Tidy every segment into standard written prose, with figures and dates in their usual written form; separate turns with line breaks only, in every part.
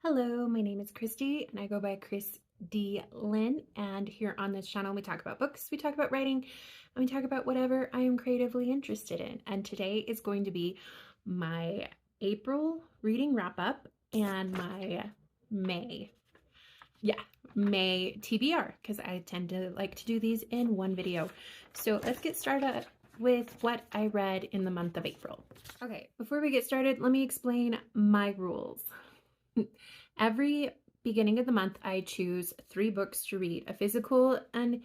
Hello, my name is Christy and I go by Chris D. Lynn. And here on this channel, we talk about books, we talk about writing, and we talk about whatever I am creatively interested in. And today is going to be my April reading wrap up and my May, May TBR, because I tend to like to do these in one video. So let's get started with what I read in the month of April. Okay, before we get started, let me explain my rules. Every beginning of the month, I choose 3 books to read, a physical, an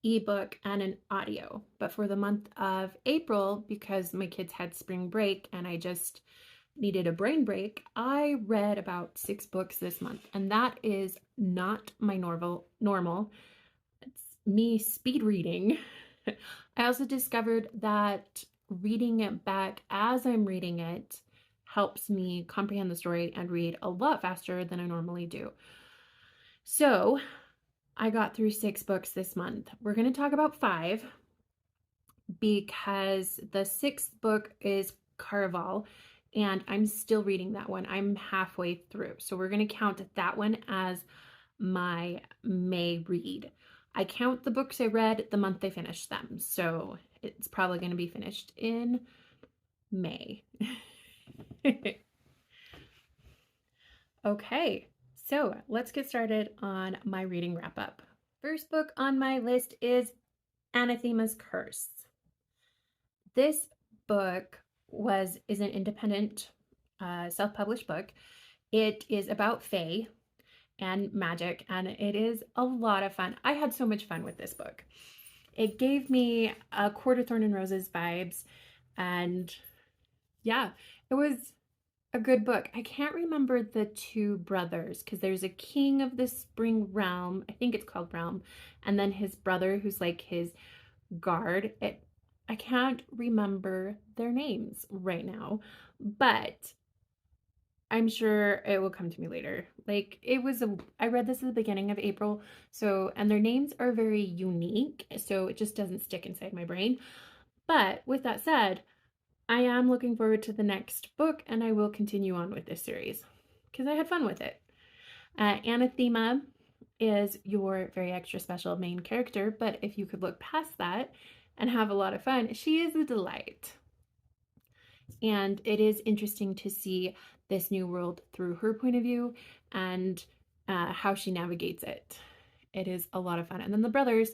ebook, and an audio. But for the month of April, because my kids had spring break and I just needed a brain break, I read about 6 books this month, and that is not my normal. It's me speed reading. I also discovered that reading it back as I'm reading it helps me comprehend the story and read a lot faster than I normally do. So I got through 6 books this month. We're going to talk about 5 because the 6th book is Caraval and I'm still reading that one. I'm halfway through. So we're going to count that one as my May read. I count the books I read the month I finished them. So it's probably going to be finished in May. Okay, so let's get started on my reading wrap up. First book on my list is Anathema's Curse. This book is an independent self-published book. It is about fae and magic, and it is a lot of fun. I had so much fun with this book. It gave me a Court of Thorn and Roses vibes, and yeah, it was a good book. I can't remember the 2 brothers because there's a king of the spring realm. I think it's called realm. And then his brother who's like his guard. I can't remember their names right now, but I'm sure it will come to me later. Like I read this at the beginning of April. And their names are very unique. So it just doesn't stick inside my brain. But with that said, I am looking forward to the next book, and I will continue on with this series because I had fun with it. Anathema is your very extra special main character, but if you could look past that and have a lot of fun, she is a delight. And it is interesting to see this new world through her point of view and how she navigates it. It is a lot of fun. And then the brothers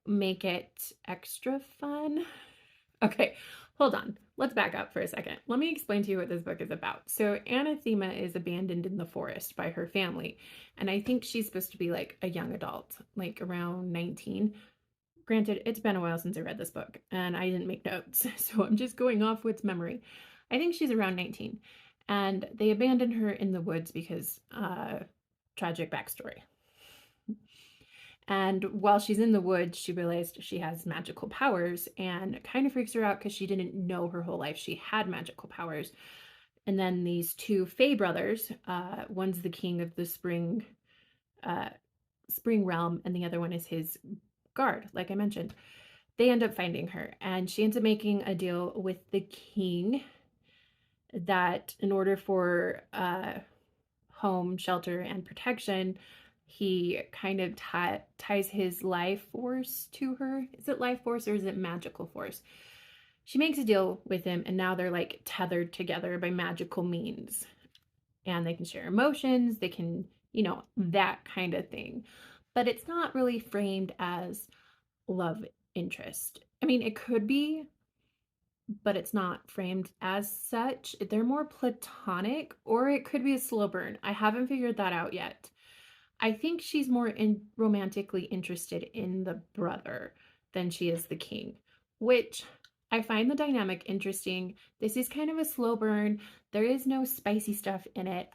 make it extra fun. Okay, hold on. Let's back up for a second. Let me explain to you what this book is about. So Anathema is abandoned in the forest by her family. And I think she's supposed to be like a young adult, like around 19. Granted, it's been a while since I read this book and I didn't make notes. So I'm just going off what's memory. I think she's around 19. And they abandon her in the woods because tragic backstory. And while she's in the woods, she realized she has magical powers, and it kind of freaks her out because she didn't know her whole life she had magical powers. And then these 2 fae brothers, one's the king of the spring realm, and the other one is his guard, like I mentioned. They end up finding her, and she ends up making a deal with the king that in order for home, shelter, and protection, he kind of ties his life force to her. Is it life force or is it magical force? She makes a deal with him, and now they're like tethered together by magical means. And they can share emotions, they can, that kind of thing. But it's not really framed as love interest. I mean, it could be, but it's not framed as such. They're more platonic, or it could be a slow burn. I haven't figured that out yet. I think she's more romantically interested in the brother than she is the king, which I find the dynamic interesting. This is kind of a slow burn. There is no spicy stuff in it.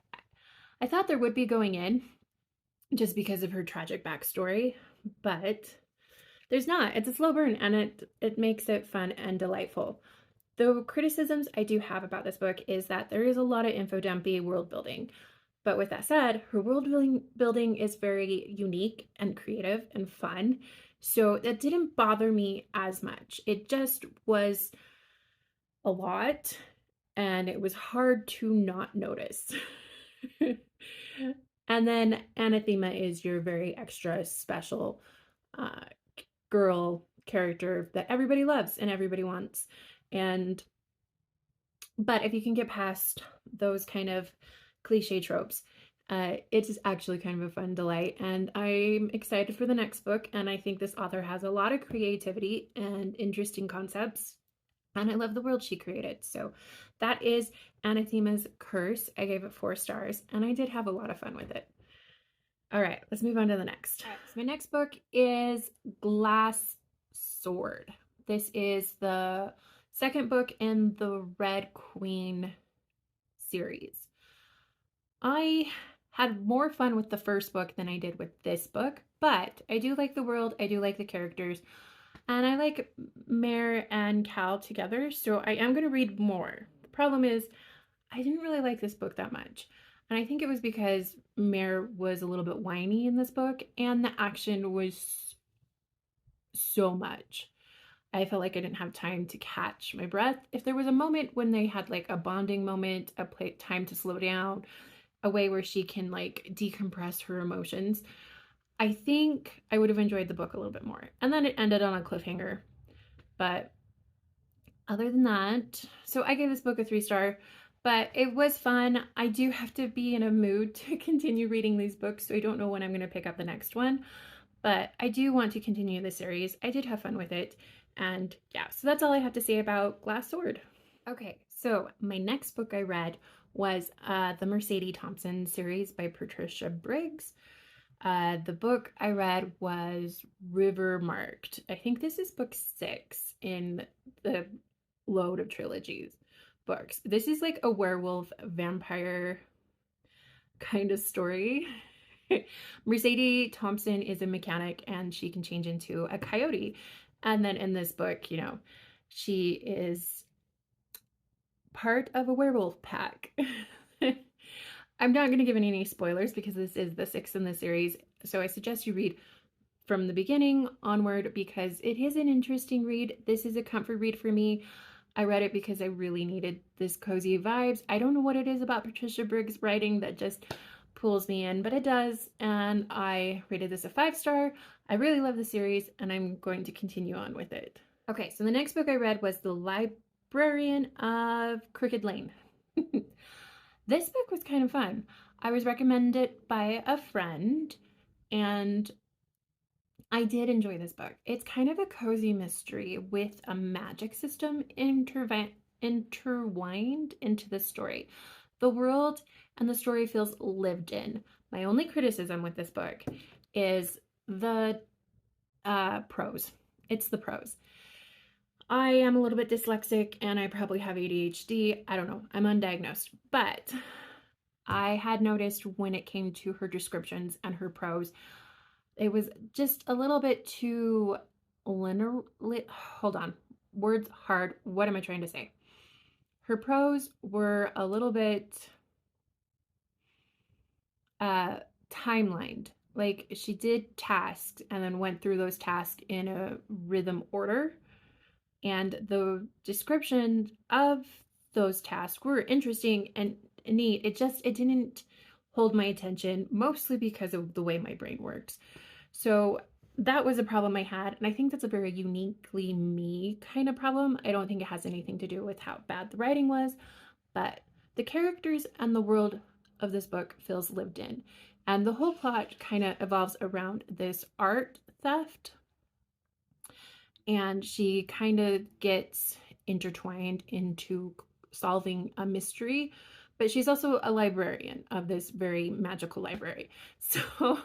I thought there would be going in just because of her tragic backstory, but there's not. It's a slow burn, and it makes it fun and delightful. The criticisms I do have about this book is that there is a lot of info dumpy world building. But with that said, her world building is very unique and creative and fun. So that didn't bother me as much. It just was a lot, and it was hard to not notice. And then Anathema is your very extra special uh, girl character that everybody loves and everybody wants. And but if you can get past those kind of cliche tropes, it is actually kind of a fun delight. And I'm excited for the next book. And I think this author has a lot of creativity and interesting concepts. And I love the world she created. So that is Anathema's Curse. I gave it 4 stars, and I did have a lot of fun with it. All right, let's move on to the next. All right, so my next book is Glass Sword. This is the second book in the Red Queen series. I had more fun with the first book than I did with this book, but I do like the world, I do like the characters, and I like Mare and Cal together, so I am going to read more. The problem is, I didn't really like this book that much. And I think it was because Mare was a little bit whiny in this book, and the action was so much. I felt like I didn't have time to catch my breath. If there was a moment when they had like a bonding moment, a time to slow down, a way where she can like decompress her emotions, I think I would have enjoyed the book a little bit more. And then it ended on a cliffhanger. But other than that, so I gave this book a 3-star, but it was fun. I do have to be in a mood to continue reading these books, so I don't know when I'm going to pick up the next one, but I do want to continue the series. I did have fun with it, and yeah, so that's all I have to say about Glass Sword. Okay, so my next book I read was the Mercedes Thompson series by Patricia Briggs. The book I read was River Marked. I think this is book 6 in the load of trilogies books. This is like a werewolf vampire kind of story. Mercedes Thompson is a mechanic and she can change into a coyote. And then in this book, you know, she is part of a werewolf pack. I'm not going to give any spoilers because this is the 6th in the series. So I suggest you read from the beginning onward because it is an interesting read. This is a comfort read for me. I read it because I really needed this cozy vibes. I don't know what it is about Patricia Briggs' writing that just pulls me in, but it does. And I rated this a 5-star. I really love the series and I'm going to continue on with it. Okay, so the next book I read was The Librarian of Crooked Lane. This book was kind of fun. I was recommended by a friend and I did enjoy this book. It's kind of a cozy mystery with a magic system intertwined into the story. The world and the story feels lived in. My only criticism with this book is the prose. It's the prose. I am a little bit dyslexic and I probably have ADHD. I don't know. I'm undiagnosed. But I had noticed when it came to her descriptions and her prose, it was just a little bit too linear. Hold on. Words hard. What am I trying to say? Her prose were a little bit timelined. Like she did tasks and then went through those tasks in a rhythm order. And the description of those tasks were interesting and neat. It didn't hold my attention, mostly because of the way my brain works. So that was a problem I had. And I think that's a very uniquely me kind of problem. I don't think it has anything to do with how bad the writing was, but the characters and the world of this book feels lived in. And the whole plot kind of evolves around this art theft. And she kind of gets intertwined into solving a mystery, but she's also a librarian of this very magical library. So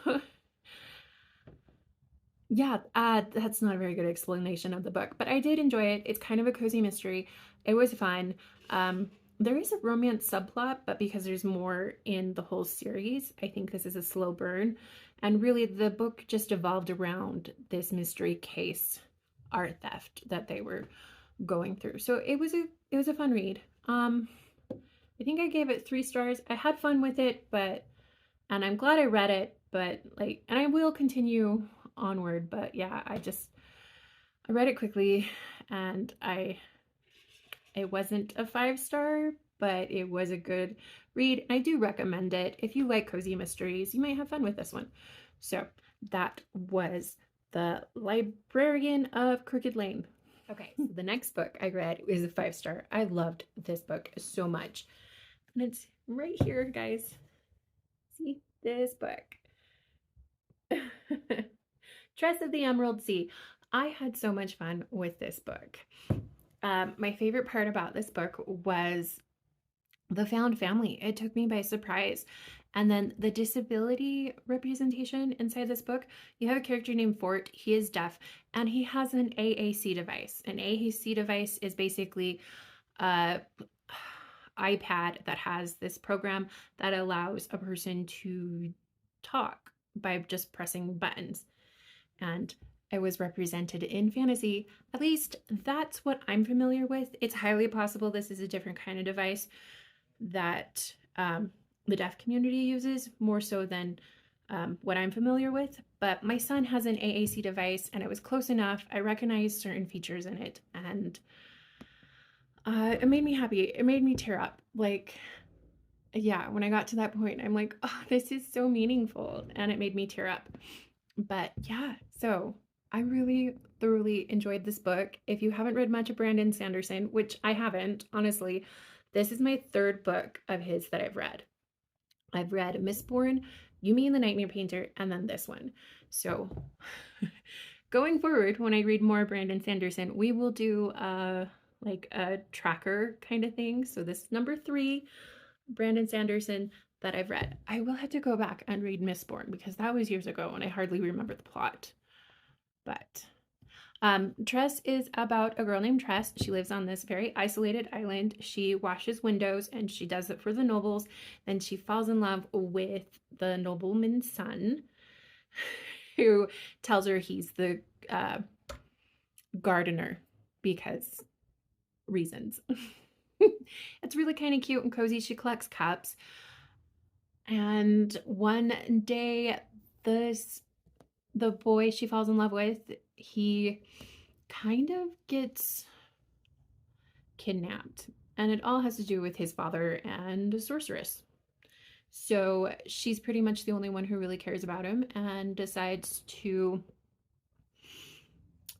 yeah, that's not a very good explanation of the book, but I did enjoy it. It's kind of a cozy mystery. It was fun. There is a romance subplot, but because there's more in the whole series, I think this is a slow burn. And really the book just evolved around this mystery case, art theft, that they were going through. So it was a fun read. I think I gave it 3 stars. I had fun with it, and I'm glad I read it, but and I will continue onward, but yeah, I read it quickly and it wasn't a 5-star, but it was a good read. And I do recommend it. If you like cozy mysteries, you might have fun with this one. So that was The Librarian of Crooked Lane. Okay, so the next book I read is a 5-star. I loved this book so much. And it's right here, guys. See this book. Tress of the Emerald Sea. I had so much fun with this book. My favorite part about this book was the found family. It took me by surprise. And then the disability representation inside this book, you have a character named Fort. He is deaf and he has an AAC device. An AAC device is basically a iPad that has this program that allows a person to talk by just pressing buttons. And it was represented in fantasy. At least that's what I'm familiar with. It's highly possible this is a different kind of device that the deaf community uses more so than what I'm familiar with. But my son has an AAC device and it was close enough. I recognized certain features in it and it made me happy. It made me tear up. Like, yeah, when I got to that point, I'm like, oh, this is so meaningful. And it made me tear up. But yeah, so I really thoroughly enjoyed this book. If you haven't read much of Brandon Sanderson, which I haven't, honestly, this is my 3rd book of his that I've read. I've read Mistborn, Yumi and the Nightmare Painter, and then this one. So going forward, when I read more Brandon Sanderson, we will do like a tracker kind of thing. So this is number 3, Brandon Sanderson, that I've read. I will have to go back and read Mistborn because that was years ago and I hardly remember the plot. But Tress is about a girl named Tress. She lives on this very isolated island. She washes windows and she does it for the nobles. Then she falls in love with the nobleman's son who tells her he's the gardener because reasons. It's really kind of cute and cozy. She collects cups. And one day, the boy she falls in love with, he kind of gets kidnapped. And it all has to do with his father and a sorceress. So she's pretty much the only one who really cares about him and decides to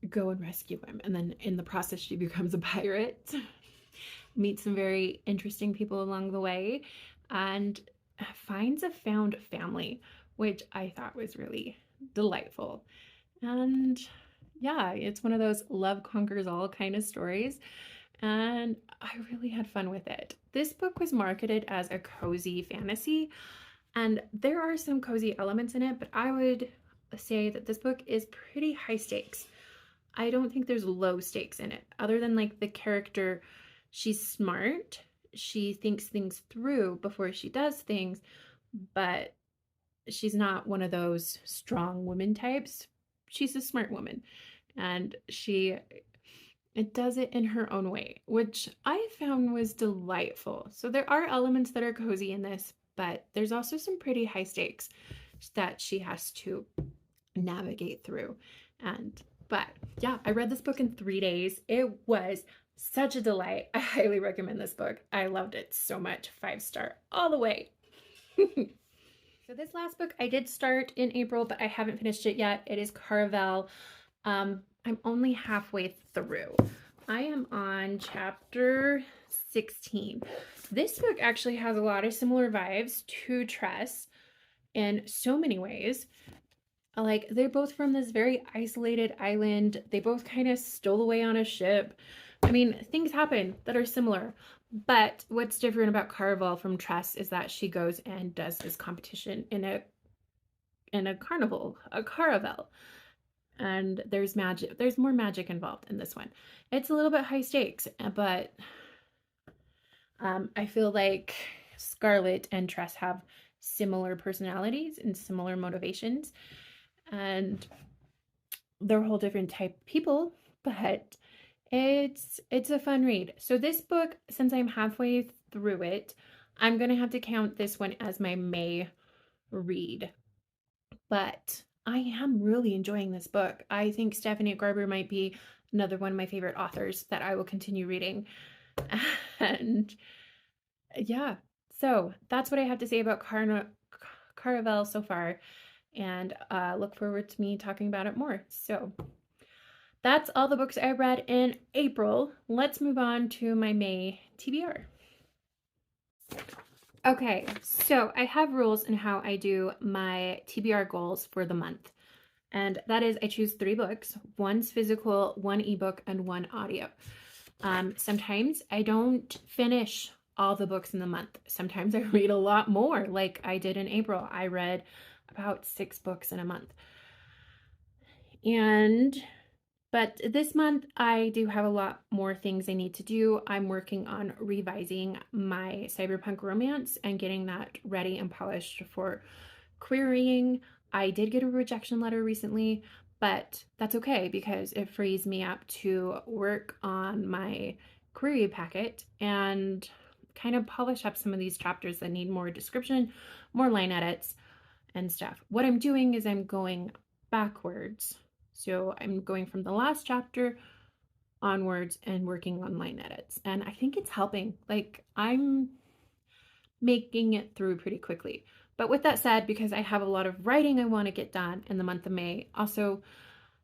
go and rescue him. And then in the process, she becomes a pirate, meets some very interesting people along the way, and finds a found family, which I thought was really delightful. And yeah, it's one of those love conquers all kind of stories. And I really had fun with it. This book was marketed as a cozy fantasy, and there are some cozy elements in it, but I would say that this book is pretty high stakes. I don't think there's low stakes in it, other than like the character. She's smart. She thinks things through before she does things, but she's not one of those strong woman types. She's a smart woman, and it does it in her own way, which I found was delightful. So there are elements that are cozy in this, but there's also some pretty high stakes that she has to navigate through. But yeah, I read this book in 3 days. It was such a delight. I highly recommend this book. I loved it so much. 5-star all the way. So this last book I did start in April, but I haven't finished it yet. It is Caravel. I'm only halfway through. I am on chapter 16. This book actually has a lot of similar vibes to Tress in so many ways. Like, they're both from this very isolated island. They both kind of stole away on a ship. I mean, things happen that are similar. But what's different about Caravel from Tress is that she goes and does this competition in a carnival, a Caravel. And there's magic. There's more magic involved in this one. It's a little bit high stakes, but I feel like Scarlet and Tress have similar personalities and similar motivations. And they're a whole different type of people, but it's a fun read. So this book, since I'm halfway through it, I'm going to have to count this one as my May read. But I am really enjoying this book. I think Stephanie Garber might be another one of my favorite authors that I will continue reading. And yeah, So that's what I have to say about Caravel so far, and look forward to me talking about it more. So that's all the books I read in April. Let's move on to my May TBR. Okay, so I have rules in how I do my TBR goals for the month. And that is I choose 3 books. One's physical, 1 ebook, and 1 audio. Sometimes I don't finish all the books in the month. Sometimes I read a lot more, like I did in April. I read about 6 books in a month. But this month I do have a lot more things I need to do. I'm working on revising my cyberpunk romance and getting that ready and polished for querying. I did get a rejection letter recently, but that's okay because it frees me up to work on my query packet and kind of polish up some of these chapters that need more description, more line edits and stuff. What I'm doing is I'm going backwards. So I'm going from the last chapter onwards and working on line edits. And I think it's helping. Like I'm making it through pretty quickly. But with that said, because I have a lot of writing I want to get done in the month of May, also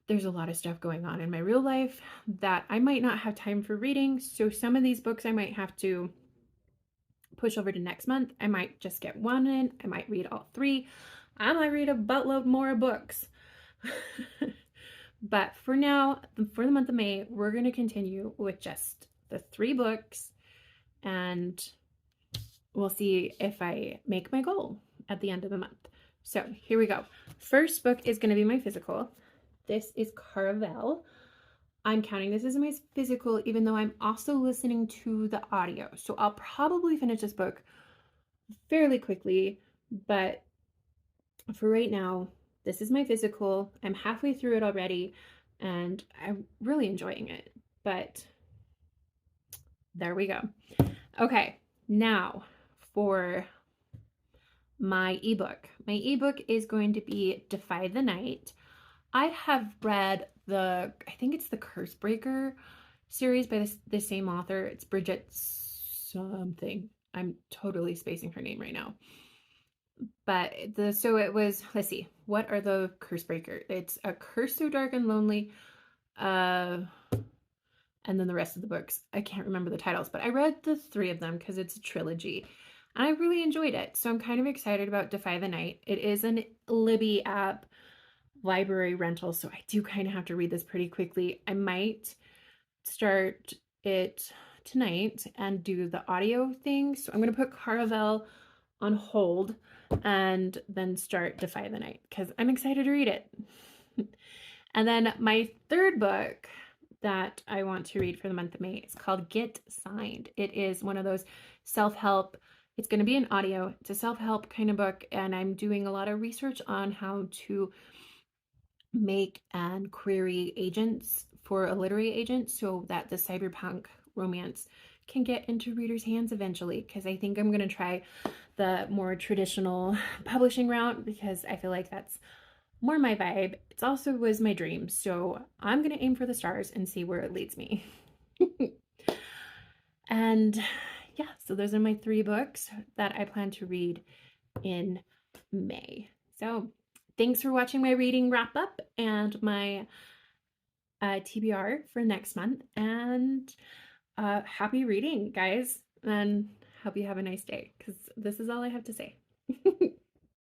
there's a lot of stuff going on in my real life that I might not have time for reading. So some of these books I might have to push over to next month. I might just get 1 in. I might read all 3. I might read a buttload more books. But for now, for the month of May, we're going to continue with just the 3 books, and we'll see if I make my goal at the end of the month. So here we go. First book is going to be my physical. This is Caravel. I'm counting this as my physical, even though I'm also listening to the audio. So I'll probably finish this book fairly quickly, but for right now, this is my physical. I'm halfway through it already, and I'm really enjoying it. But there we go. Okay, now for my ebook. My ebook is going to be Defy the Night. I have read I think it's the Curse Breaker series by the same author. It's Bridget something. I'm totally spacing her name right now. But so it was, let's see, what are the Curse Breaker? It's A Curse So Dark and Lonely, and then the rest of the books. I can't remember the titles, but I read the 3 of them because it's a trilogy, and I really enjoyed it. So I'm kind of excited about Defy the Night. It is an Libby app library rental, so I do kind of have to read this pretty quickly. I might start it tonight and do the audio thing. So I'm going to put Caravel on hold and then start Defy the Night because I'm excited to read it. And then my 3rd book that I want to read for the month of May is called Get Signed. It is one of those self-help. It's going to be an audio. It's a self-help kind of book, and I'm doing a lot of research on how to make and query agents for a literary agent so that the cyberpunk romance can get into readers' hands eventually, because I think I'm going to try the more traditional publishing route because I feel like that's more my vibe. It also was my dream, so I'm going to aim for the stars and see where it leads me. And yeah, so those are my 3 books that I plan to read in May. So thanks for watching my reading wrap up and my TBR for next month. And happy reading, guys. And hope you have a nice day because this is all I have to say.